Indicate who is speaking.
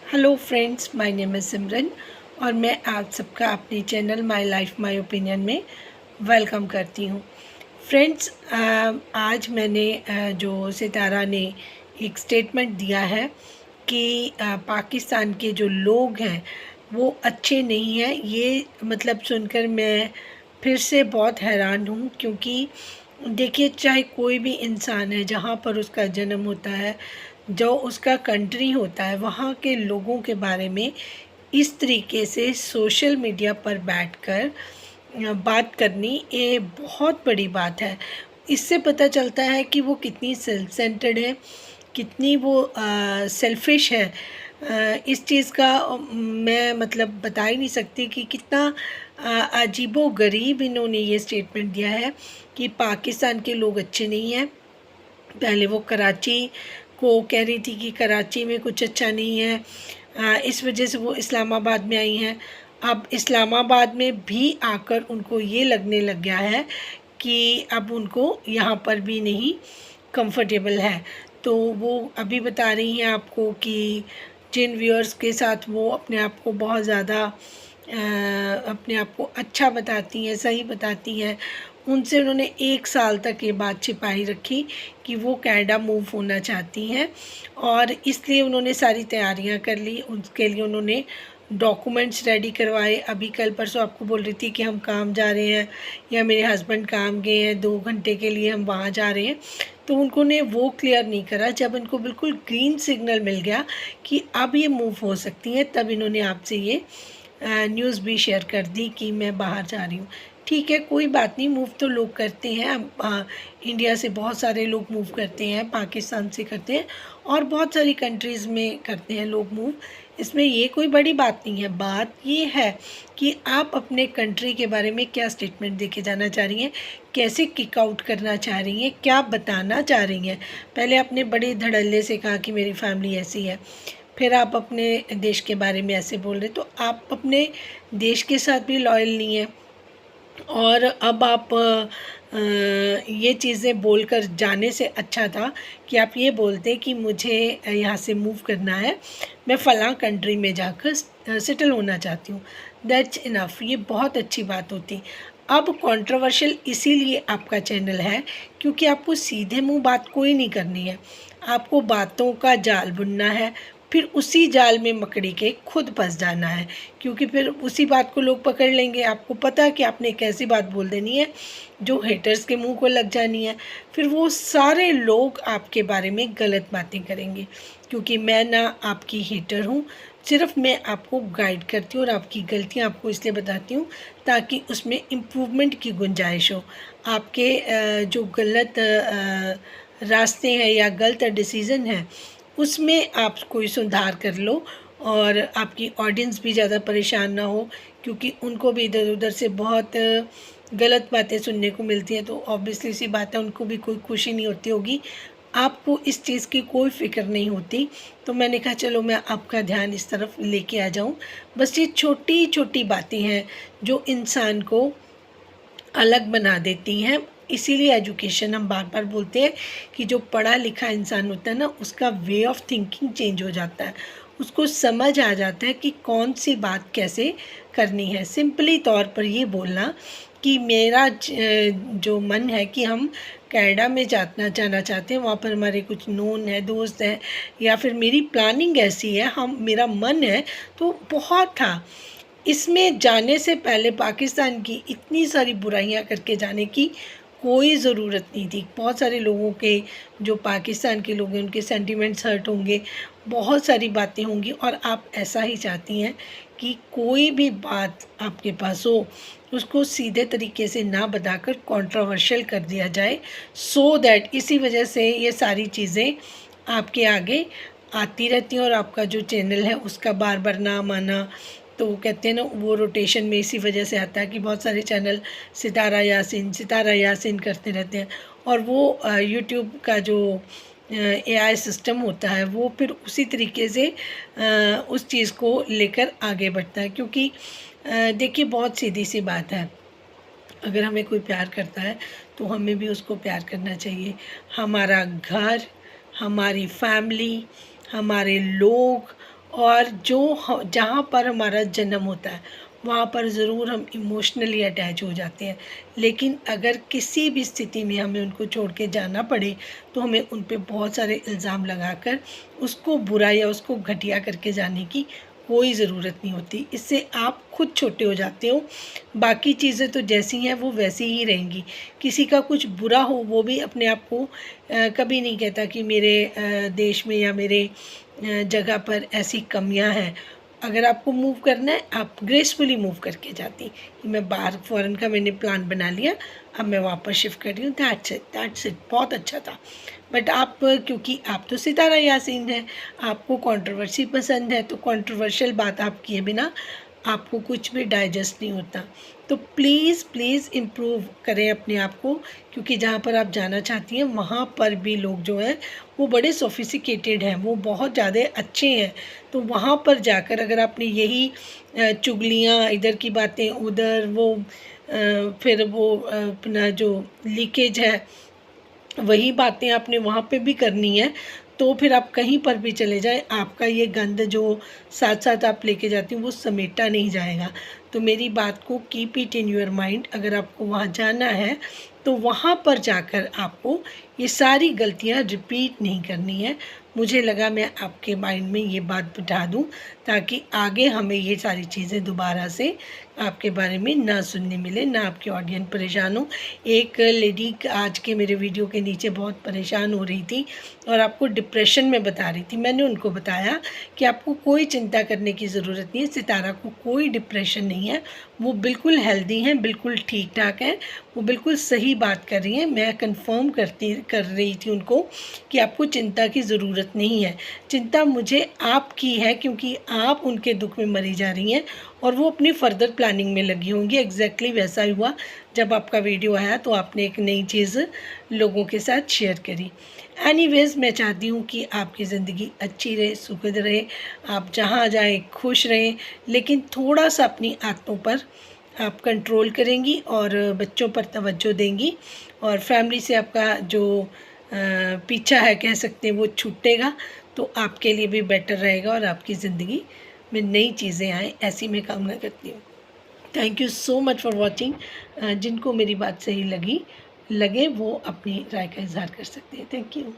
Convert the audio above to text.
Speaker 1: Hello friends, my name is Simran और मैं आप सबका अपने channel my life my opinion में वेलकम करती हूँ। फ्रेंड्स, आज मैंने जो सितारा ने एक स्टेटमेंट दिया है कि पाकिस्तान के जो लोग हैं वो अच्छे नहीं हैं, ये मतलब सुनकर मैं फिर से बहुत हैरान हूँ। क्योंकि देखिए, चाहे कोई भी इंसान है, जहाँ पर उसका जन्म होता है, जो उसका कंट्री होता है, वहाँ के लोगों के बारे में इस तरीके से सोशल मीडिया पर बैठकर बात करनी ये बहुत बड़ी बात है। इससे पता चलता है कि वो कितनी सेल्फ सेंटर्ड है, कितनी वो सेल्फिश है। इस चीज़ का मैं मतलब बता ही नहीं सकती कि कितना अजीबो गरीब इन्होंने ये स्टेटमेंट दिया है कि पाकिस्तान के लोग अच्छे नहीं हैं। पहले वो कराची को कह रही थी कि कराची में कुछ अच्छा नहीं है, इस वजह से वो इस्लामाबाद में आई हैं। अब इस्लामाबाद में भी आकर उनको ये लगने लग गया है कि अब उनको यहाँ पर भी नहीं कंफर्टेबल है। तो वो अभी बता रही हैं आपको कि जिन व्यूअर्स के साथ वो अपने आप को बहुत ज़्यादा अपने आप को अच्छा बताती हैं, सही बताती हैं, उनसे उन्होंने 1 साल तक ये बात छिपाई रखी कि वो कनाडा मूव होना चाहती हैं। और इसलिए उन्होंने सारी तैयारियां कर ली, उसके लिए उन्होंने डॉक्यूमेंट्स रेडी करवाए। अभी कल परसों आपको बोल रही थी कि हम काम जा रहे हैं या मेरे हस्बैंड काम गए हैं, 2 घंटे के लिए हम वहाँ जा रहे हैं। तो उनको ने वो क्लियर नहीं करा। जब उनको बिल्कुल ग्रीन सिग्नल मिल गया कि अब ये मूव हो सकती हैं, तब इन्होंने आपसे ये न्यूज़ भी शेयर कर दी कि मैं बाहर जा रही हूँ। ठीक है, कोई बात नहीं, मूव तो लोग करते हैं। इंडिया से बहुत सारे लोग मूव करते हैं, पाकिस्तान से करते हैं और बहुत सारी कंट्रीज़ में करते हैं लोग मूव। इसमें ये कोई बड़ी बात नहीं है। बात ये है कि आप अपने कंट्री के बारे में क्या स्टेटमेंट देके जाना चाह रही हैं, कैसे किक आउट करना चाह रही हैं, क्या बताना चाह रही हैं। पहले आपने बड़े धड़ल्ले से कहा कि मेरी फैमिली ऐसी है, फिर आप अपने देश के बारे में ऐसे बोल रहे, तो आप अपने देश के साथ भी लॉयल नहीं हैं। और अब आप ये चीज़ें बोलकर जाने से अच्छा था कि आप ये बोलते कि मुझे यहाँ से मूव करना है, मैं फ़लाँ कंट्री में जाकर सेटल होना चाहती हूँ। दैट्स इनफ, ये बहुत अच्छी बात होती। अब कंट्रोवर्शियल इसीलिए आपका चैनल है क्योंकि आपको सीधे मुंह बात कोई नहीं करनी है, आपको बातों का जाल बुनना है, फिर उसी जाल में मकड़ी के खुद फंस जाना है। क्योंकि फिर उसी बात को लोग पकड़ लेंगे। आपको पता है कि आपने एक ऐसी बात बोल देनी है जो हेटर्स के मुंह को लग जानी है, फिर वो सारे लोग आपके बारे में गलत बातें करेंगे। क्योंकि मैं ना आपकी हेटर हूँ, सिर्फ मैं आपको गाइड करती हूँ और आपकी गलतियाँ आपको इसलिए बताती हूँ ताकि उसमें इम्प्रूवमेंट की गुंजाइश हो। आपके जो गलत रास्ते हैं या गलत डिसीज़न है उसमें आप कोई सुधार कर लो और आपकी ऑडियंस भी ज़्यादा परेशान ना हो। क्योंकि उनको भी इधर उधर से बहुत गलत बातें सुनने को मिलती हैं, तो ऑब्वियसली सी बात है उनको भी कोई खुशी नहीं होती होगी। आपको इस चीज़ की कोई फ़िक्र नहीं होती। तो मैंने कहा चलो मैं आपका ध्यान इस तरफ लेके आ जाऊं। बस ये छोटी छोटी बातें हैं जो इंसान को अलग बना देती हैं। इसीलिए एजुकेशन हम बार बार बोलते हैं कि जो पढ़ा लिखा इंसान होता है ना, उसका वे ऑफ थिंकिंग चेंज हो जाता है, उसको समझ आ जाता है कि कौन सी बात कैसे करनी है। सिंपली तौर पर ये बोलना कि मेरा जो मन है कि हम कनाडा में जाना चाहते हैं, वहाँ पर हमारे कुछ नोन है, दोस्त हैं, या फिर मेरी प्लानिंग ऐसी है, हम मेरा मन है, तो बहुत था। इसमें जाने से पहले पाकिस्तान की इतनी सारी बुराइयां करके जाने की कोई ज़रूरत नहीं थी। बहुत सारे लोगों के, जो पाकिस्तान के लोग हैं, उनके सेंटिमेंट्स हर्ट होंगे, बहुत सारी बातें होंगी और आप ऐसा ही चाहती हैं कि कोई भी बात आपके पास हो उसको सीधे तरीके से ना बताकर कंट्रोवर्शियल कर दिया जाए, सो दैट इसी वजह से ये सारी चीज़ें आपके आगे आती रहती हैं और आपका जो चैनल है उसका बार बार नाम आना, तो कहते हैं ना, वो रोटेशन में इसी वजह से आता है कि बहुत सारे चैनल सितारा यासिन करते रहते हैं और वो यूट्यूब का जो एआई सिस्टम होता है वो फिर उसी तरीके से उस चीज़ को लेकर आगे बढ़ता है। क्योंकि देखिए, बहुत सीधी सी बात है, अगर हमें कोई प्यार करता है तो हमें भी उसको प्यार करना चाहिए। हमारा घर, हमारी फैमिली, हमारे लोग और जहाँ पर हमारा जन्म होता है वहाँ पर ज़रूर हम इमोशनली अटैच हो जाते हैं, लेकिन अगर किसी भी स्थिति में हमें उनको छोड़ के जाना पड़े तो हमें उन पे बहुत सारे इल्ज़ाम लगाकर उसको बुरा या उसको घटिया करके जाने की कोई ज़रूरत नहीं होती। इससे आप खुद छोटे हो जाते हो, बाकी चीज़ें तो जैसी हैं वो वैसी ही रहेंगी। किसी का कुछ बुरा हो वो भी अपने आप को कभी नहीं कहता कि मेरे देश में या मेरे जगह पर ऐसी कमियां हैं। अगर आपको मूव करना है आप ग्रेसफुली मूव करके जाती कि मैं बाहर फ़ॉरेन का मैंने प्लान बना लिया, अब मैं वापस शिफ्ट कर रही हूँ, दैट्स इट बहुत अच्छा था। बट आप क्योंकि आप तो सितारा यासीन हैं, आपको कंट्रोवर्सी पसंद है, तो कंट्रोवर्शियल बात आप किए बिना आपको कुछ भी डाइजेस्ट नहीं होता। तो प्लीज़ प्लीज़ इम्प्रूव करें अपने आप को, क्योंकि जहाँ पर आप जाना चाहती हैं वहाँ पर भी लोग जो हैं वो बड़े सोफिस्टिकेटेड हैं, वो बहुत ज़्यादा अच्छे हैं। तो वहाँ पर जाकर अगर आपने यही चुगलियाँ, इधर की बातें उधर, वो फिर वो अपना जो लीकेज है वही बातें आपने वहाँ पे भी करनी है, तो फिर आप कहीं पर भी चले जाएं आपका ये गंद जो साथ साथ आप लेके जाती हैं वो समेटा नहीं जाएगा। तो मेरी बात को keep it in your mind. अगर आपको वहाँ जाना है तो वहाँ पर जाकर आपको ये सारी गलतियाँ रिपीट नहीं करनी है। मुझे लगा मैं आपके माइंड में ये बात बिठा दूँ ताकि आगे हमें ये सारी चीज़ें दोबारा से आपके बारे में ना सुनने मिले, ना आपकी ऑडियंस परेशान हो। एक लेडी आज के मेरे वीडियो के नीचे बहुत परेशान हो रही थी और आपको डिप्रेशन में बता रही थी। मैंने उनको बताया कि आपको कोई चिंता करने की ज़रूरत नहीं है, सितारा को कोई डिप्रेशन नहीं है, वो बिल्कुल हेल्दी हैं, बिल्कुल ठीक ठाक हैं, वो बिल्कुल सही बात कर रही हैं। मैं कंफर्म कर रही थी उनको कि आपको चिंता की ज़रूरत नहीं है। चिंता मुझे आपकी है क्योंकि आप उनके दुख में मरी जा रही हैं और वो अपनी फ़र्दर प्लानिंग में लगी होंगी। एग्जैक्टली वैसा ही हुआ जब आपका वीडियो आया तो आपने एक नई चीज़ लोगों के साथ शेयर करी। एनीवेज़ मैं चाहती हूँ कि आपकी ज़िंदगी अच्छी रहे, सुखद रहे, आप जहाँ जाएँ खुश रहें, लेकिन थोड़ा सा अपनी आदतों पर आप कंट्रोल करेंगी और बच्चों पर तवज्जो देंगी और फैमिली से आपका जो पीछा है कह सकते हैं वो छूटेगा, तो आपके लिए भी बेटर रहेगा और आपकी ज़िंदगी में नई चीज़ें आएँ, ऐसी मैं कामना करती हूँ। Thank you so much for watching. जिनको मेरी बात सही लगे वो अपनी राय का इज़हार कर सकते हैं। Thank you.